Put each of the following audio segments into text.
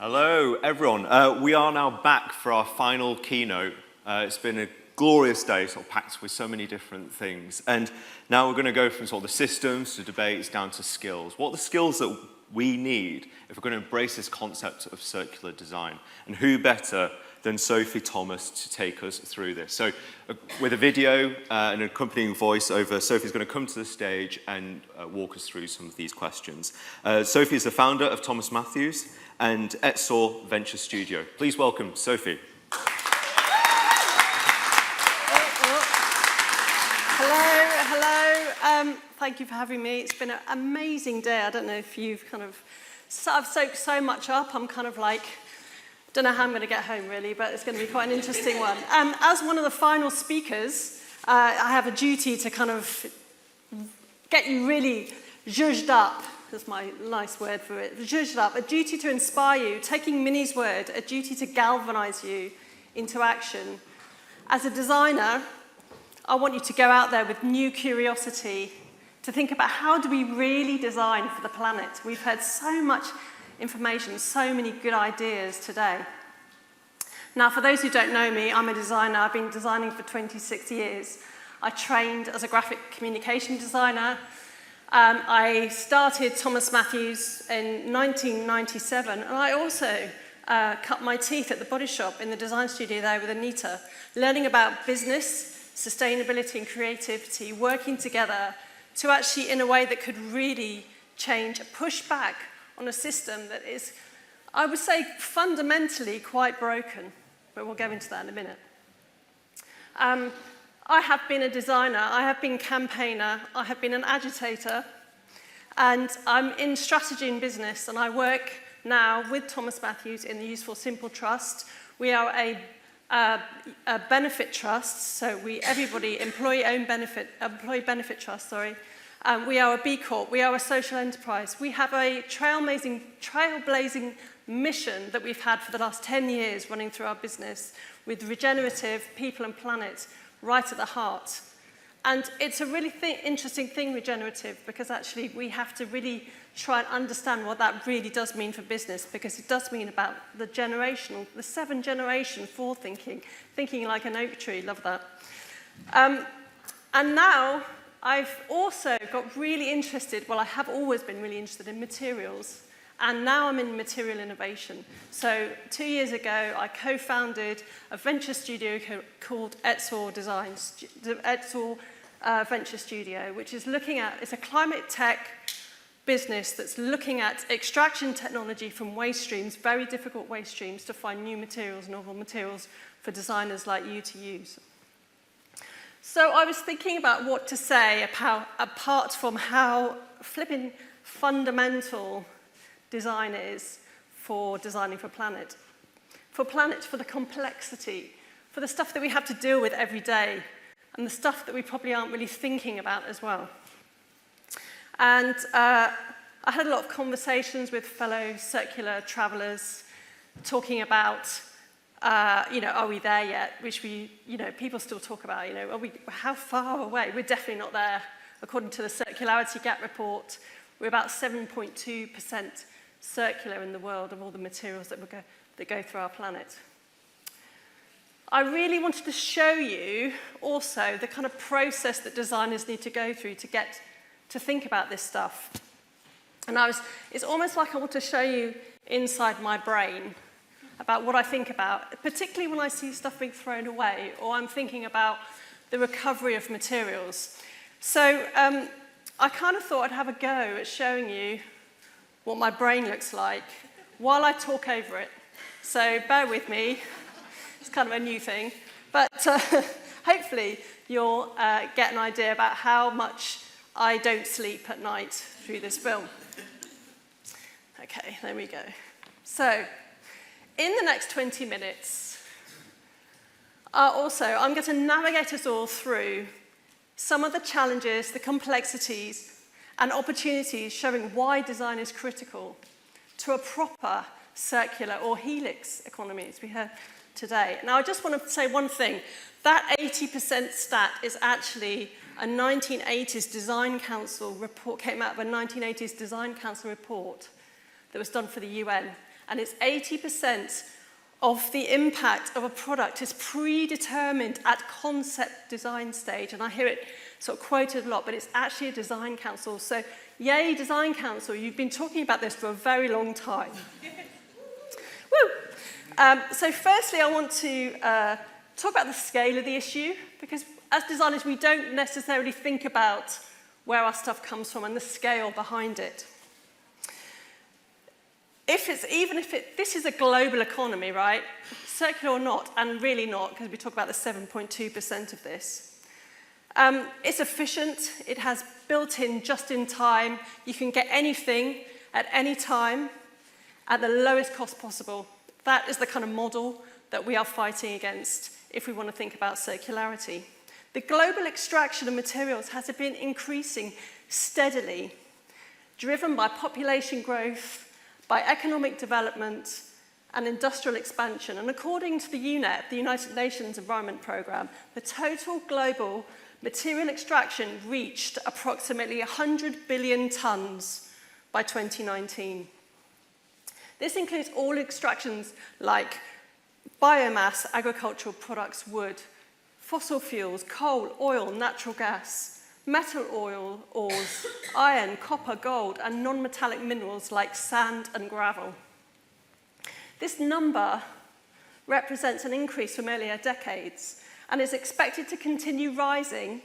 Hello, everyone. We are now back for our final keynote. It's been a glorious day, sort of packed with so many different things. And now we're going to go from sort of the systems to debates down to skills. What are the skills that we need if we're going to embrace this concept of circular design? And who better than Sophie Thomas to take us through this? So with a video and an accompanying voiceover, Sophie's going to come to the stage and walk us through some of these questions. Sophie is the founder of Thomas.Matthews and etsaW Venture Studio. Please welcome Sophie. Hello. Thank you for having me. It's been an amazing day. I don't know if you've I've soaked so much up. I'm kind of like, don't know how I'm going to get home really, but it's going to be quite an interesting one. As one of the final speakers, I have a duty to kind of get you really zhuzhed up. That's my nice word for it. Zhuzhed up. A duty to inspire you. Taking Minnie's word, a duty to galvanize you into action. As a designer, I want you to go out there with new curiosity to think about how do we really design for the planet. We've heard so much information, so many good ideas today. Now, for those who don't know me, I'm a designer. I've been designing for 26 years. I trained as a graphic communication designer. I started Thomas.Matthews in 1997, and I also cut my teeth at the Body Shop in the design studio there with Anita, learning about business, sustainability and creativity, working together to actually, in a way that could really change, push back on a system that is, I would say, fundamentally quite broken, but we'll go into that in a minute. I have been a designer, I have been a campaigner, I have been an agitator, and I'm in strategy and business, and I work now with Thomas.Matthews in the Useful Simple Trust. We are a benefit trust, so employee benefit trust, sorry. We are a B Corp, we are a social enterprise. We have a trailblazing mission that we've had for the last 10 years running through our business with regenerative, people and planet right at the heart. And it's a really interesting thing, regenerative, because actually we have to really try and understand what that really does mean for business, because it does mean about the 7th generation forward-thinking, thinking like an oak tree, love that. And now I've also got really interested, well, I have always been really interested in materials, and now I'm in material innovation. So 2 years ago, I co-founded a venture studio called etsaW Venture Studio, which is it's a climate tech business that's looking at extraction technology from waste streams, very difficult waste streams, to find new materials, novel materials for designers like you to use. So I was thinking about what to say apart from how flipping fundamental design is for designing for planet. For planet, for the complexity, for the stuff that we have to deal with every day, and the stuff that we probably aren't really thinking about as well. And I had a lot of conversations with fellow circular travelers talking about, are we there yet? Which people still talk about, how far away? We're definitely not there. According to the Circularity Gap report, we're about 7.2% circular in the world of all the materials that go through our planet. I really wanted to show you also the kind of process that designers need to go through to get to think about this stuff. And it's almost like I want to show you inside my brain about what I think about, particularly when I see stuff being thrown away, or I'm thinking about the recovery of materials. So I kind of thought I'd have a go at showing you what my brain looks like while I talk over it. So bear with me. It's kind of a new thing. But hopefully you'll get an idea about how much I don't sleep at night through this film. Okay, there we go. So in the next 20 minutes, I'm going to navigate us all through some of the challenges, the complexities, and opportunities showing why design is critical to a proper circular or helix economy, as we heard today. Now, I just want to say one thing. That 80% stat is actually a 1980s Design Council report, came out of a 1980s Design Council report that was done for the UN. and it's 80% of the impact of a product is predetermined at concept design stage. And I hear it sort of quoted a lot, but it's actually a design council. So yay, design council, you've been talking about this for a very long time. Woo! So firstly, I want to talk about the scale of the issue, because as designers, we don't necessarily think about where our stuff comes from and the scale behind it. This is a global economy, right? Circular or not, and really not, because we talk about the 7.2% of this. It's efficient. It has built-in, just-in-time. You can get anything at any time at the lowest cost possible. That is the kind of model that we are fighting against if we want to think about circularity. The global extraction of materials has been increasing steadily, driven by population growth, by economic development and industrial expansion. And according to the UNEP, the United Nations Environment Programme, the total global material extraction reached approximately 100 billion tonnes by 2019. This includes all extractions like biomass, agricultural products, wood, fossil fuels, coal, oil, natural gas, metal ores, iron, copper, gold, and non-metallic minerals like sand and gravel. This number represents an increase from earlier decades and is expected to continue rising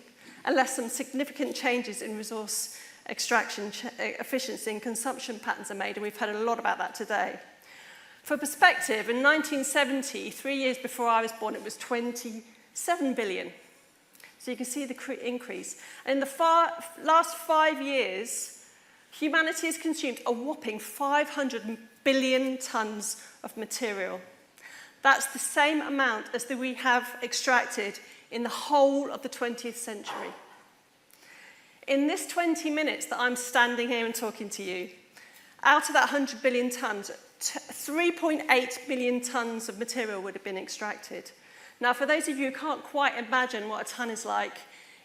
unless some significant changes in resource extraction efficiency and consumption patterns are made, and we've heard a lot about that today. For perspective, in 1970, 3 years before I was born, it was 27 billion. So you can see the increase. And in the last 5 years, humanity has consumed a whopping 500 billion tonnes of material. That's the same amount as we have extracted in the whole of the 20th century. In this 20 minutes that I'm standing here and talking to you, out of that 100 billion tonnes, 3.8 billion tonnes of material would have been extracted. Now, for those of you who can't quite imagine what a ton is like,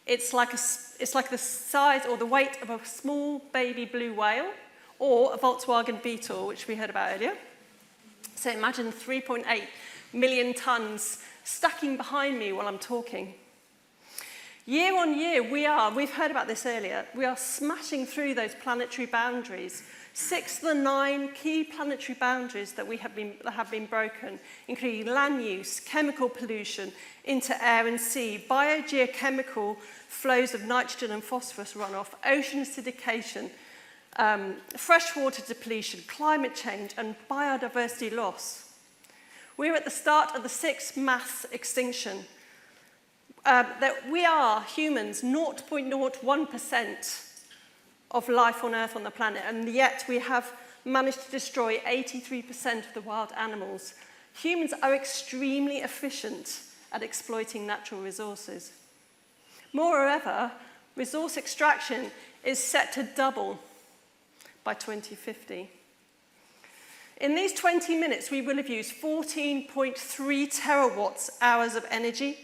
it's like the size or the weight of a small baby blue whale or a Volkswagen Beetle, which we heard about earlier. So imagine 3.8 million tonnes stacking behind me while I'm talking. Year on year, we've heard about this earlier, we are smashing through those planetary boundaries. 6 of the 9 key planetary boundaries that have been broken, including land use, chemical pollution into air and sea, biogeochemical flows of nitrogen and phosphorus runoff, ocean acidification, freshwater depletion, climate change, and biodiversity loss. We're at the start of the 6th mass extinction. That we are, humans, 0.01% of life on Earth on the planet, and yet we have managed to destroy 83% of the wild animals. Humans are extremely efficient at exploiting natural resources. Moreover, resource extraction is set to double by 2050. In these 20 minutes, we will have used 14.3 terawatts hours of energy,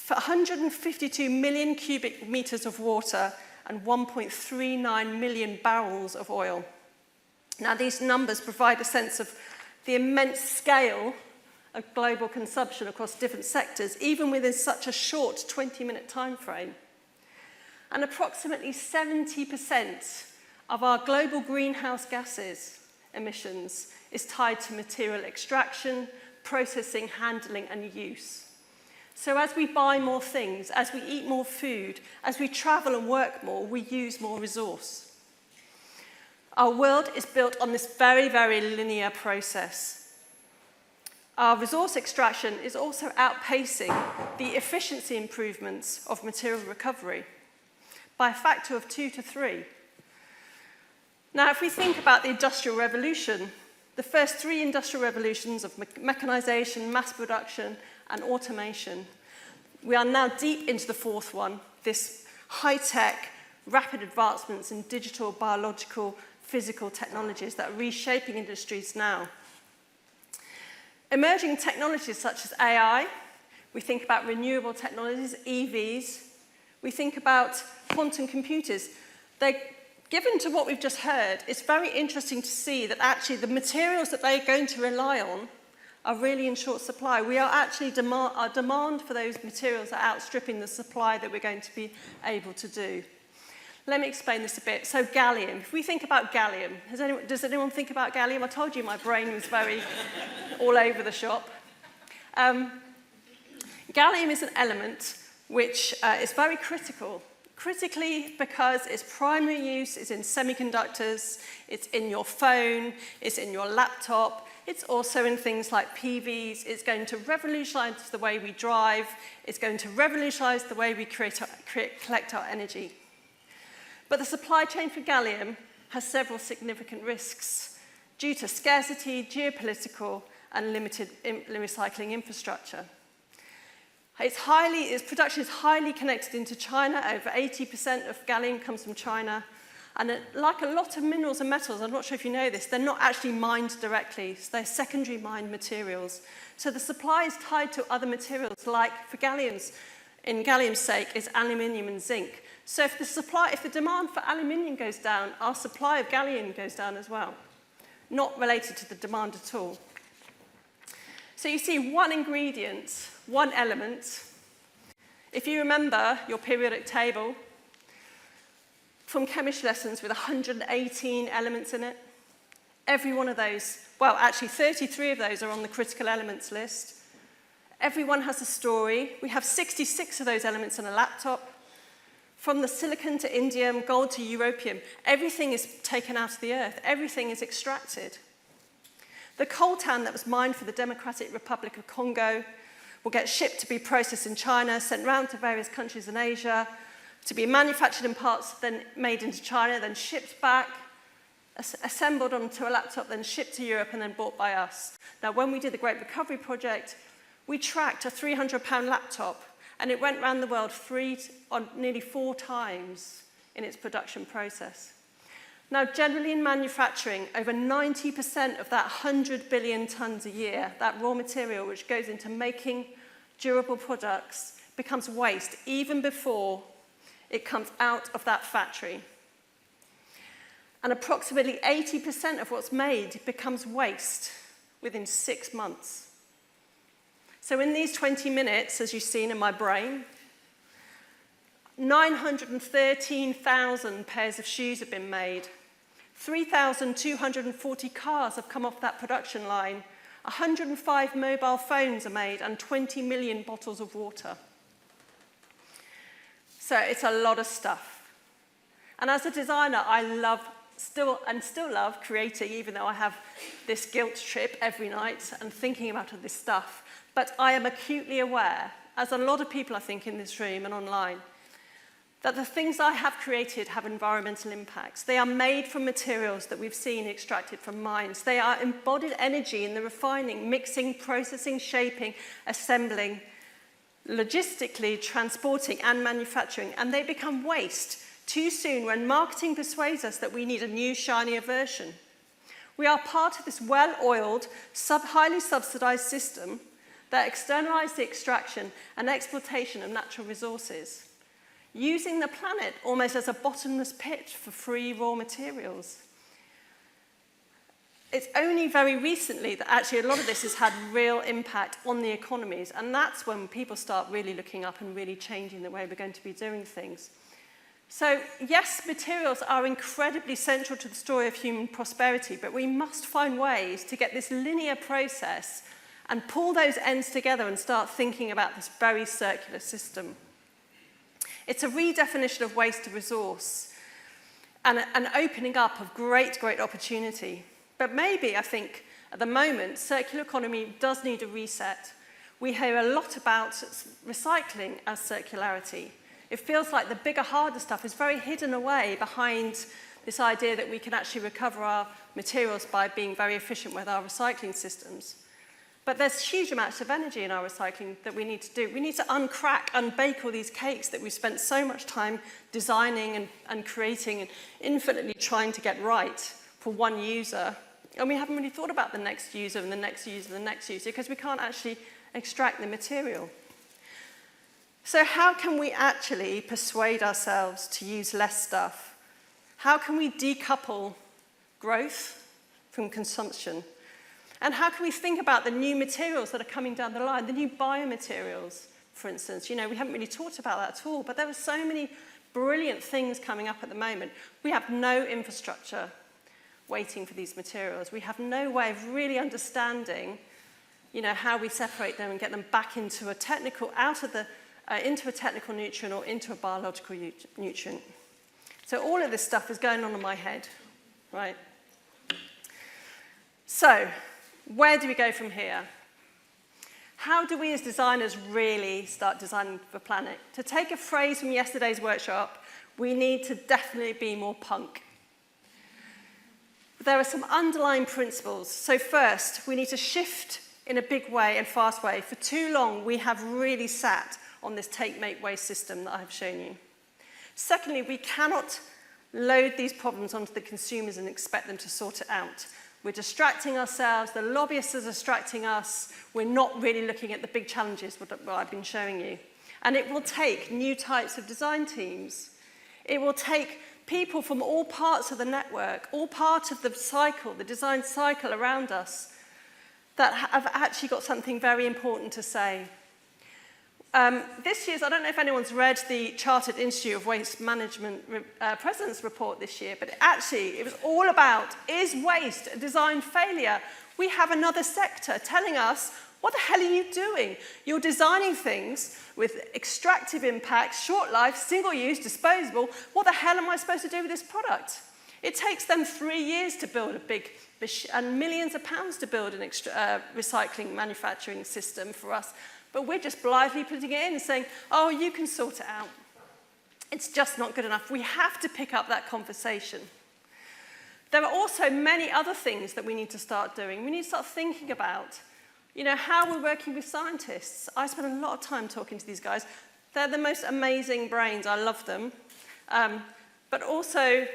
152 million cubic meters of water, and 1.39 million barrels of oil. Now, these numbers provide a sense of the immense scale of global consumption across different sectors, even within such a short 20-minute time frame. And approximately 70% of our global greenhouse gases emissions is tied to material extraction, processing, handling, and use. So as we buy more things, as we eat more food, as we travel and work more, we use more resource. Our world is built on this very, very linear process. Our resource extraction is also outpacing the efficiency improvements of material recovery by a factor of 2 to 3. Now, if we think about the Industrial Revolution, the first 3 industrial revolutions of mechanization, mass production, and automation. We are now deep into the 4th one, this high-tech, rapid advancements in digital, biological, physical technologies that are reshaping industries now. Emerging technologies such as AI, we think about renewable technologies, EVs, we think about quantum computers. They're given to what we've just heard, it's very interesting to see that actually the materials that they're going to rely on are really in short supply. We are actually, our demand for those materials are outstripping the supply that we're going to be able to do. Let me explain this a bit. So gallium, if we think about gallium, does anyone think about gallium? I told you my brain was very all over the shop. Gallium is an element which is very critical. Critically because its primary use is in semiconductors, it's in your phone, it's in your laptop, it's also in things like PVs. It's going to revolutionize the way we drive, it's going to revolutionize the way we collect our energy. But the supply chain for gallium has several significant risks due to scarcity, geopolitical, and limited recycling infrastructure. Its production is highly connected into China. Over 80% of gallium comes from China. And like a lot of minerals and metals, I'm not sure if you know this, they're not actually mined directly. So they're secondary mined materials. So the supply is tied to other materials, like for gallium's, in gallium's sake, is aluminium and zinc. So if the demand for aluminium goes down, our supply of gallium goes down as well. Not related to the demand at all. So you see one ingredient, one element. If you remember your periodic table from chemistry lessons with 118 elements in it, every one of those, well, actually 33 of those are on the critical elements list. Every one has a story. We have 66 of those elements in a laptop. From the silicon to indium, gold to europium, everything is taken out of the earth. Everything is extracted. The coltan that was mined for the Democratic Republic of Congo will get shipped to be processed in China, sent round to various countries in Asia, to be manufactured in parts, then made into China, then shipped back, assembled onto a laptop, then shipped to Europe, and then bought by us. Now, when we did the Great Recovery Project, we tracked a 300-pound laptop, and it went around the world nearly 4 times in its production process. Now, generally in manufacturing, over 90% of that 100 billion tons a year, that raw material which goes into making durable products, becomes waste even before it comes out of that factory. And approximately 80% of what's made becomes waste within 6 months. So in these 20 minutes, as you've seen in my brain, 913,000 pairs of shoes have been made. 3,240 cars have come off that production line. 105 mobile phones are made, and 20 million bottles of water. So it's a lot of stuff. And as a designer, I still love creating, even though I have this guilt trip every night and thinking about all this stuff. But I am acutely aware, as a lot of people I think in this room and online, that the things I have created have environmental impacts. They are made from materials that we've seen extracted from mines. They are embodied energy in the refining, mixing, processing, shaping, assembling, logistically transporting and manufacturing, and they become waste too soon when marketing persuades us that we need a new, shinier version. We are part of this well-oiled, highly subsidized system that externalizes the extraction and exploitation of natural resources, using the planet almost as a bottomless pit for free raw materials. It's only very recently that actually a lot of this has had real impact on the economies, and that's when people start really looking up and really changing the way we're going to be doing things. So yes, materials are incredibly central to the story of human prosperity, but we must find ways to get this linear process and pull those ends together and start thinking about this very circular system. It's a redefinition of waste to resource and an opening up of great, great opportunity. But maybe, I think, at the moment, circular economy does need a reset. We hear a lot about recycling as circularity. It feels like the bigger, harder stuff is very hidden away behind this idea that we can actually recover our materials by being very efficient with our recycling systems. But there's huge amounts of energy in our recycling that we need to do. We need to uncrack, unbake all these cakes that we've spent so much time designing and creating and infinitely trying to get right for one user. And we haven't really thought about the next user and the next user and the next user because we can't actually extract the material. So how can we actually persuade ourselves to use less stuff? How can we decouple growth from consumption? And how can we think about the new materials that are coming down the line, the new biomaterials, for instance? We haven't really talked about that at all, but there are so many brilliant things coming up at the moment. We have no infrastructure waiting for these materials. We have no way of really understanding, how we separate them and get them back into a technical, into a technical nutrient or into a biological nutrient. So all of this stuff is going on in my head, right? So, where do we go from here? How do we as designers really start designing the planet? To take a phrase from yesterday's workshop, we need to definitely be more punk. There are some underlying principles. So first, we need to shift in a big way and fast way. For too long, we have really sat on this take, make, waste system that I've shown you. Secondly, we cannot load these problems onto the consumers and expect them to sort it out. We're distracting ourselves, the lobbyists are distracting us, we're not really looking at the big challenges what I've been showing you. And it will take new types of design teams. It will take people from all parts of the network, all part of the cycle, the design cycle around us, that have actually got something very important to say. This year's, I don't know if anyone's read the Chartered Institute of Waste Management President's Report this year, but it was all about, is waste a design failure? We have another sector telling us, what the hell are you doing? You're designing things with extractive impacts, short life, single use, disposable. What the hell am I supposed to do with this product? It takes them 3 years to build a big, and millions of pounds to build an recycling manufacturing system for us. But we're just blithely putting it in and saying, oh, you can sort it out. It's just not good enough. We have to pick up that conversation. There are also many other things that we need to start doing. We need to start thinking about, how we're working with scientists. I spend a lot of time talking to these guys. They're the most amazing brains. I love them. But also,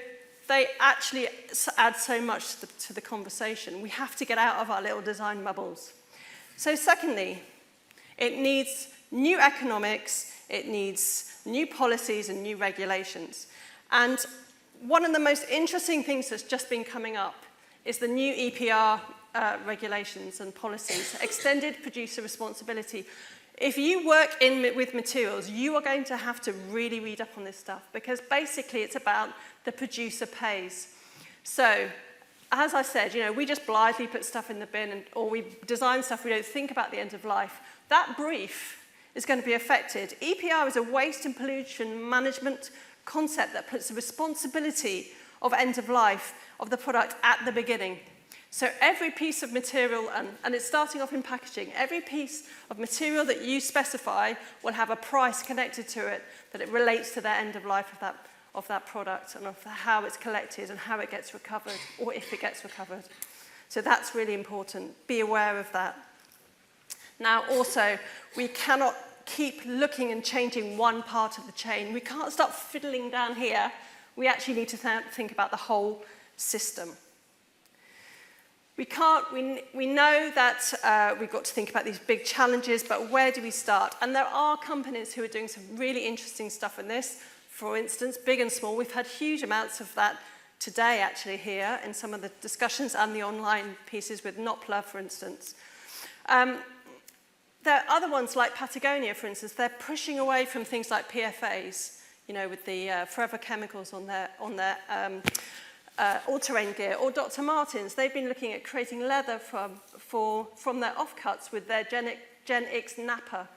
they actually add so much to the conversation. We have to get out of our little design bubbles. So secondly, it needs new economics, it needs new policies and new regulations. And one of the most interesting things that's just been coming up is the new EPR regulations and policies, extended producer responsibility. If you work with materials, you are going to have to really read up on this stuff, because basically it's about the producer pays. So, as I said, we just blithely put stuff in the bin, or we design stuff, we don't think about the end of life. That brief is going to be affected. EPR is a waste and pollution management concept that puts the responsibility of end of life of the product at the beginning. So every piece of material, and it's starting off in packaging, every piece of material that you specify will have a price connected to it that it relates to the end of life of that product and of how it's collected and how it gets recovered, or if it gets recovered. So that's really important. Be aware of that. Now, also, we cannot keep looking and changing one part of the chain. We can't start fiddling down here. We actually need to think about the whole system. We know that we've got to think about these big challenges, but where do we start? And there are companies who are doing some really interesting stuff in this. For instance, big and small. We've had huge amounts of that today, actually, here in some of the discussions and the online pieces with Nopla, for instance. There are other ones like Patagonia, for instance. They're pushing away from things like PFAs, with the forever chemicals on their all-terrain gear. Or Dr. Martens, they've been looking at creating leather from their offcuts with their Gen X Napa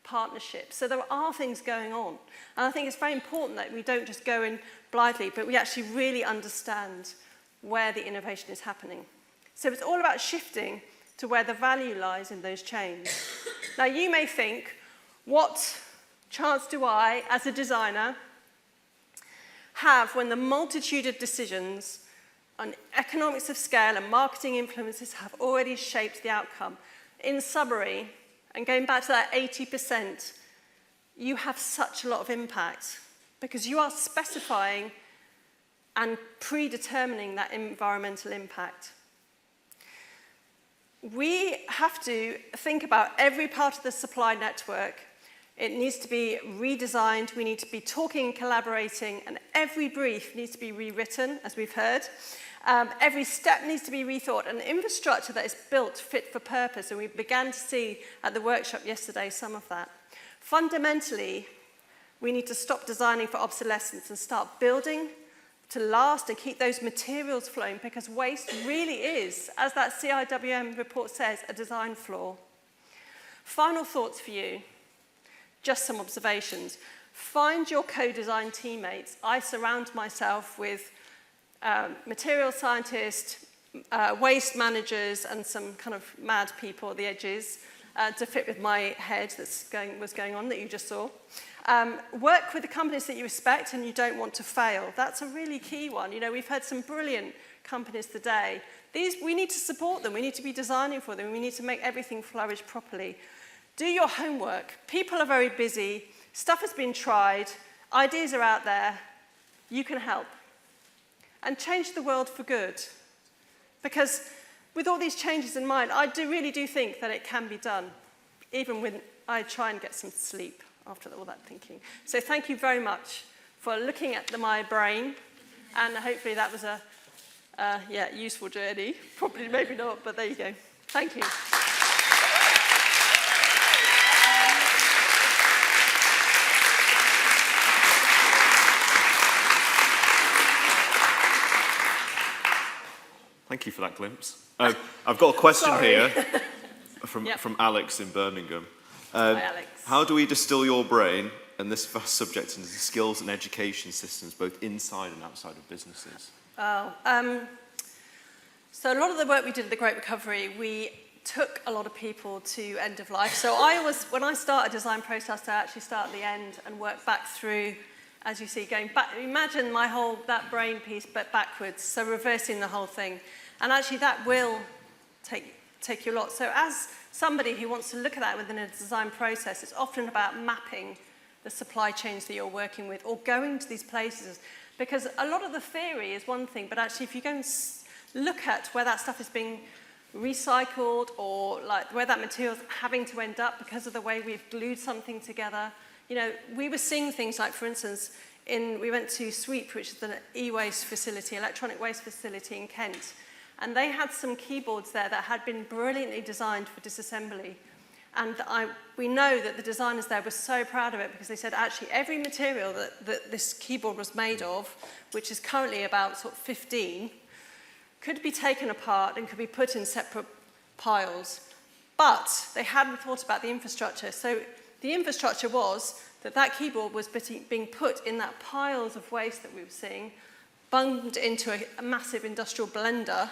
partnership. So there are things going on. And I think it's very important that we don't just go in blindly, but we actually really understand where the innovation is happening. So it's all about shifting to where the value lies in those chains. Now, you may think, what chance do I, as a designer, have when the multitude of decisions on economics of scale and marketing influences have already shaped the outcome? In summary, and going back to that 80%, you have such a lot of impact because you are specifying and predetermining that environmental impact. We have to think about every part of the supply network It needs to be redesigned. We need to be talking and collaborating, and every brief needs to be rewritten, as we've heard. Every step needs to be rethought, and infrastructure that is built fit for purpose, and we began to see at the workshop yesterday some of that. Fundamentally, we need to stop designing for obsolescence and start building to last and keep those materials flowing, because waste really is, as that CIWM report says, a design flaw. Final thoughts for you. Just some observations. Find your co-design teammates. I surround myself with material scientists, waste managers, and some kind of mad people at the edges to fit with my head was going on that you just saw. Work with the companies that you respect and you don't want to fail. That's a really key one. You know, we've had some brilliant companies today. We need to support them. We need to be designing for them. We need to make everything flourish properly. Do your homework. People are very busy. Stuff has been tried. Ideas are out there. You can help. And change the world for good. Because with all these changes in mind, I really do think that it can be done, even when I try and get some sleep after all that thinking. So thank you very much for looking at my brain. And hopefully that was a useful journey. Probably, maybe not, but there you go. Thank you. Thank you for that glimpse. I've got a question here from Alex in Birmingham. Hi, Alex. How do we distill your brain and this vast subject into skills and education systems, both inside and outside of businesses? So a lot of the work we did at the Great Recovery, we took a lot of people to end of life. So when I start a design process, I actually start at the end and work back through, as you see, going back. Imagine that brain piece, but backwards, so reversing the whole thing. And actually that will take you a lot. So as somebody who wants to look at that within a design process, it's often about mapping the supply chains that you're working with or going to these places. Because a lot of the theory is one thing, but actually if you go and look at where that stuff is being recycled or like where that material's having to end up because of the way we've glued something together, you know, we were seeing things like, for instance, we went to Sweep, which is an e-waste facility, electronic waste facility in Kent, and they had some keyboards there that had been brilliantly designed for disassembly. And we know that the designers there were so proud of it because they said, actually, every material that this keyboard was made of, which is currently about sort of 15, could be taken apart and could be put in separate piles. But they hadn't thought about the infrastructure. So the infrastructure was that keyboard was being put in that piles of waste that we were seeing, bunged into a massive industrial blender,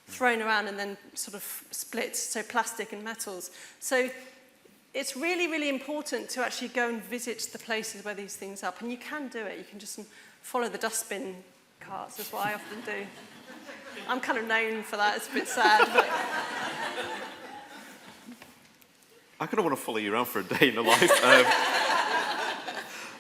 thrown around and then sort of split, so plastic and metals. So it's really, really important to actually go and visit the places where these things are up. And you can do it. You can just follow the dustbin carts, is what I often do. I'm kind of known for that. It's a bit sad, but... I kind of want to follow you around for a day in the life.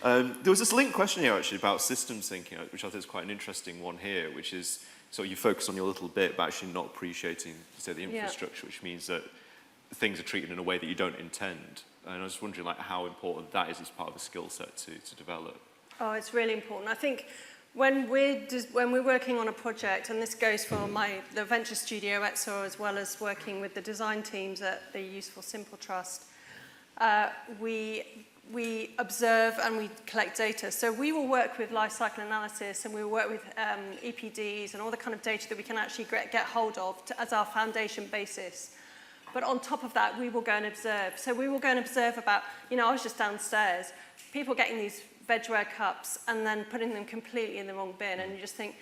There was this linked question here, actually, about systems thinking, which I think is quite an interesting one here, which is, so you focus on your little bit, but actually not appreciating, say, the infrastructure, which means that things are treated in a way that you don't intend. And I was wondering, like, how important that is as part of a skill set to develop. Oh, it's really important. I think when we're working on a project, and this goes for the venture studio etsaW, as well as working with the design teams at the Useful Simple Trust, we observe and we collect data. So we will work with life cycle analysis and we will work with EPDs and all the kind of data that we can actually get hold of as our foundation basis. But on top of that, we will go and observe. So we will go and observe about, I was just downstairs, people getting these vegware cups and then putting them completely in the wrong bin, and you just think,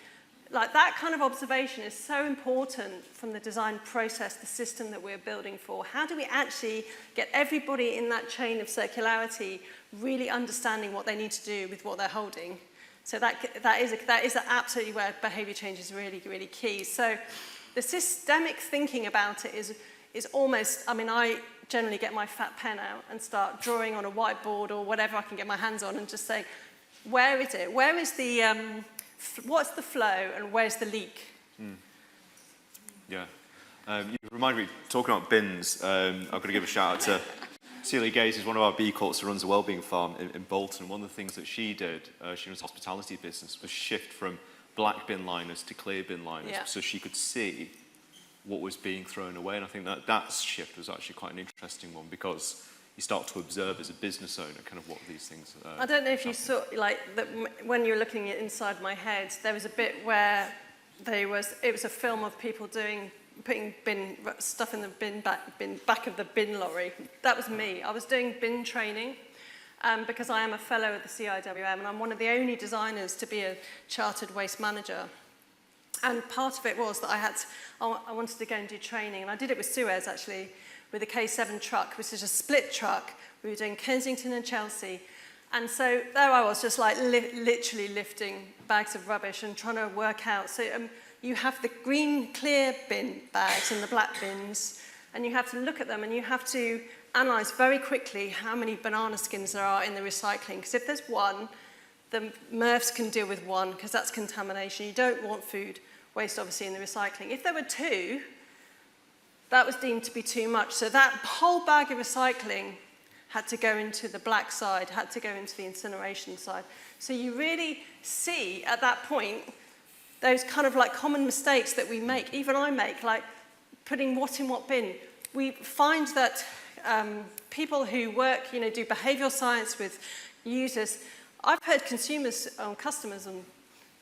like, that kind of observation is so important from the design process, the system that we're building for. How do we actually get everybody in that chain of circularity really understanding what they need to do with what they're holding? So that is absolutely where behavior change is really, really key. So the systemic thinking about it is almost, I generally get my fat pen out and start drawing on a whiteboard or whatever I can get my hands on and just say, where is it? Where is the... what's the flow and where's the leak? Yeah. You remind me, talking about bins, I've got to give a shout out Celia Gaze is one of our B Corps who runs a wellbeing farm in Bolton. One of the things that she did, she runs a hospitality business, was shift from black bin liners to clear bin liners, so she could see what was being thrown away. And I think that shift was actually quite an interesting one, because you start to observe as a business owner kind of what these things I don't know if you saw, like, when you were looking at inside my head, there was a bit where it was a film of people putting stuff in the back of the bin lorry. That was me. I was doing bin training because I am a fellow of the CIWM, and I'm one of the only designers to be a chartered waste manager. And part of it was that I wanted to go and do training, and I did it with SUEZ actually, with a K7 truck, which is a split truck. We were doing Kensington and Chelsea. And so there I was, just like literally lifting bags of rubbish and trying to work out. So you have the green clear bin bags and the black bins, and you have to look at them and you have to analyse very quickly how many banana skins there are in the recycling. Because if there's one, the MRFs can deal with one, because that's contamination. You don't want food waste, obviously, in the recycling. If there were two, that was deemed to be too much. So that whole bag of recycling had to go into the black side, had to go into the incineration side. So you really see at that point those kind of like common mistakes that we make, even I make, like putting what in what bin. We find that people who work, do behavioural science with users, I've heard consumers, customers and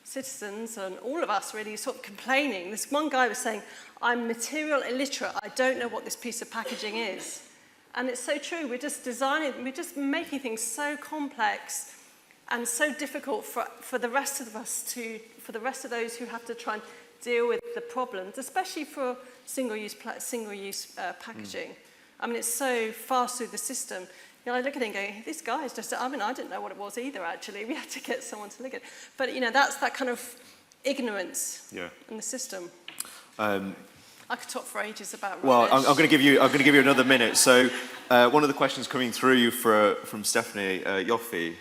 citizens and all of us really sort of complaining. This one guy was saying, I'm material illiterate, I don't know what this piece of packaging is. And it's so true, we're just making things so complex and so difficult for the rest of us for the rest of those who have to try and deal with the problems, especially for single-use packaging. I mean, it's so fast through the system. I look at it and go, this guy is just, I didn't know what it was either, actually. We had to get someone to look at it. But, that's that kind of ignorance in the system. I could talk for ages about rubbish. Well, I'm going to give you another minute. So, one of the questions coming through from Stephanie Yoffe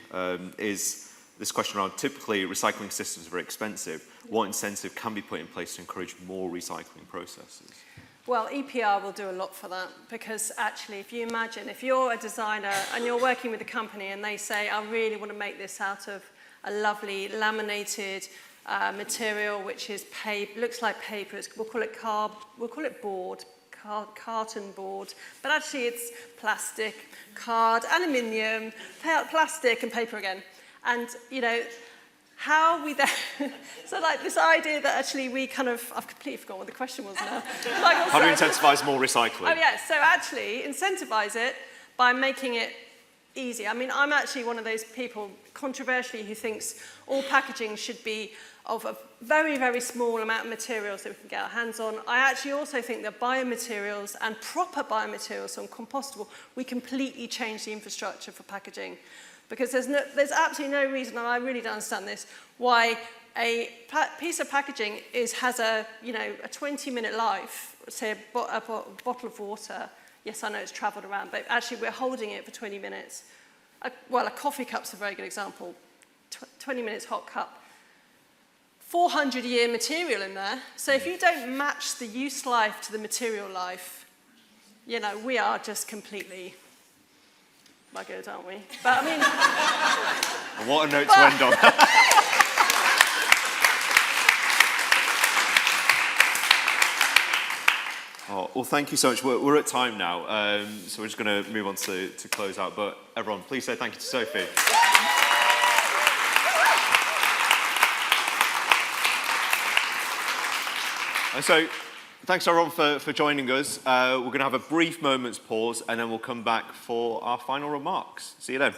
is this question around, typically recycling systems are very expensive. What incentive can be put in place to encourage more recycling processes? Well, EPR will do a lot for that, because actually, if you imagine, if you're a designer and you're working with a company and they say, I really want to make this out of a lovely laminated material, which is looks like paper, we'll call it board, carton board, but actually it's plastic, card, aluminium, plastic and paper again. And, how we then, so like this idea that actually we kind of, I've completely forgotten what the question was now. How do we incentivise more recycling? Oh yeah, so actually incentivise it by making it easy. I mean, I'm actually one of those people, controversially, who thinks all packaging should be of a very, very small amount of materials that we can get our hands on. I actually also think that biomaterials and proper biomaterials, so compostable, we completely change the infrastructure for packaging. Because there's absolutely no reason, and I really don't understand this, why a piece of packaging has a 20-minute life. Say a bottle of water. Yes, I know it's travelled around, but actually we're holding it for 20 minutes. A coffee cup's a very good example. 20 minutes hot cup. 400-year material in there. So if you don't match the use life to the material life, we are just completely buggered, aren't we? But I mean... What a note to end on. Well, thank you so much. We're at time now, so we're just going to move on to close out. But everyone, please say thank you to Sophie. And so, thanks everyone for joining us. We're going to have a brief moment's pause, and then we'll come back for our final remarks. See you then.